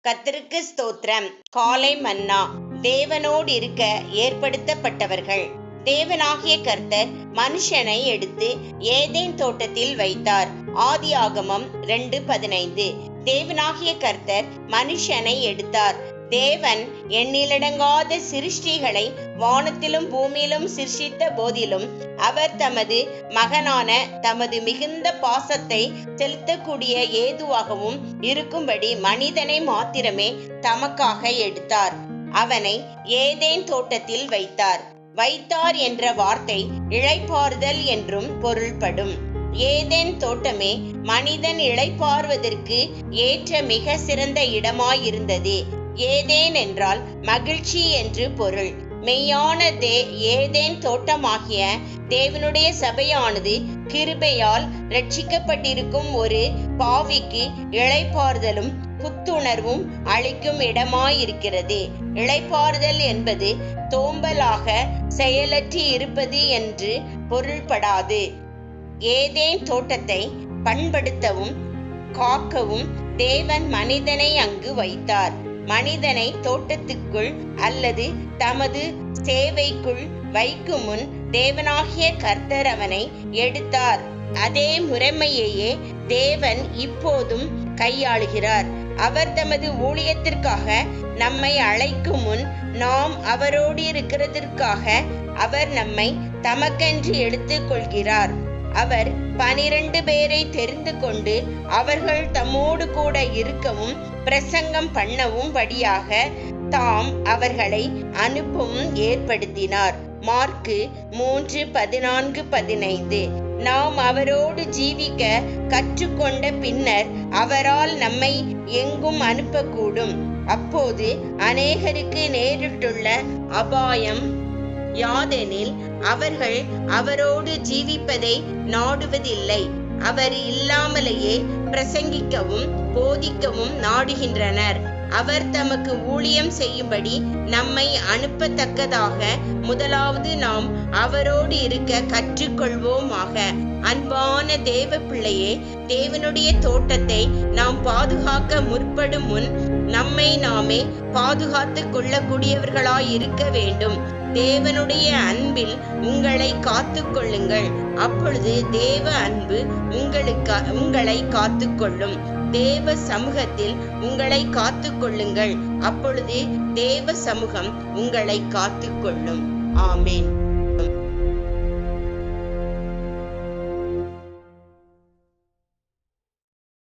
கர்த்தருக்கு ஸ்தோத்திரம். காலை மன்னா. தேவனோடு இருக்க ஏற்படுத்தப்பட்டவர்கள். தேவனாகிய கர்த்தர் மனுஷனை எடுத்து ஏதேன் தோட்டத்தில் வைத்தார். ஆதியாகமம் 2:15. தேவனாகிய கர்த்தர் மனுஷனை எடுத்தார். தேவன் எண்ணிலடங்காத சிருஷ்டிகளை வானத்திலும் பூமியிலும் சிருஷ்டித்த போதிலும் அவர் தமது மகனான தமது மிகுந்த பாசத்தை செலுத்தக்கூடிய ஏதுவாகவும் இருக்கும்படி மனிதனை மாத்திரமே தமக்காக எடுத்தார். அவனை ஏதேன் தோட்டத்தில் வைத்தார். வைத்தார் என்ற வார்த்தை இளைப்பாறுதல் என்றும் பொருள்படும். ஏதேன் தோட்டமே மனிதன் இளைப்பாறுவதற்கு ஏற்ற மிக சிறந்த இடமாயிருந்தது. ஏதேன் என்றால் மகிழ்ச்சி என்று பொருள். மெய்யான ஏதேன் தோட்டமாகிய தேவனுடைய சபையானது கிருபையால் ரட்சிக்கப்பட்டிருக்கும் ஒரு பாவிக்கு இளைப்பாறுதலும் புத்துணர்வும் அளிக்கும் இடமாயிருக்கிறது. இளைப்பாறுதல் என்பது தோம்பலாக செயலற்றி இருப்பது என்று பொருள்படாது. ஏதேன் தோட்டத்தை பண்படுத்தவும் காக்கவும் தேவன் மனிதனை அங்கு வைத்தார். மனிதனை தோட்டத்துக்குள் அல்லது தமது சேவைக்குள் வைக்கும் முன் தேவனாகிய கர்த்தர் அவனை எடுத்தார். அதே முறைமையையே தேவன் இப்போதும் கையாளுகிறார். அவர் தமது ஊழியத்திற்காக நம்மை அழைக்கும் முன் நாம் அவரோடு இருக்கிறதற்காக அவர் நம்மை தமக்கென்று எடுத்துக் கொள்கிறார். அவர் 12 பேரை தெரிந்து கொண்டு அவர்கள் தம்மோடு கூட இருக்கவும் பிரசங்கம் பண்ணவும் படியாக தாம் அவர்களை அனுப்பவும் ஏற்படுத்தினார். மார்க்கு 3:14-15. நாம் அவரோடு ஜீவிக்க கற்றுக்கொண்ட பின்னர் அவரால் நம்மை எங்கும் அனுப்பக்கூடும். அப்போது அநேகருக்கு நேரிட்டுள்ள அபாயம் யாதெனில் அவர்கள் அவரோடு ஜீவிப்பதை நாடுவதில்லை. அவர் இல்லாமலேயே பிரசங்கிக்கவும் போதிக்கவும் நாடுகின்றனர். அவர் தமக்கு ஊழியம் செய்யும்படி நம்மை அனுப்பத்தக்கதாக முதலாவது நாம் அவரோடு இருக்க கற்றுக்கொள்வோமாக. அன்பான தேவ பிள்ளையே, தேவனுடைய தோட்டத்தை நாம் பாதுகாக்க முற்படும் முன் நம்மை நாமே பாதுகாத்து கொள்ளக்கூடியவர்களாய் இருக்க வேண்டும். தேவனுடைய அன்பில் உங்களை காத்து கொள்ளுங்கள். அப்பொழுது தேவ அன்பு உங்களை காத்து கொள்ளும். தேவ சமூகத்தில் உங்களை காத்து கொள்ளுங்கள். அப்பொழுது தேவ சமூகம் உங்களை காத்து கொள்ளும். ஆமேன்.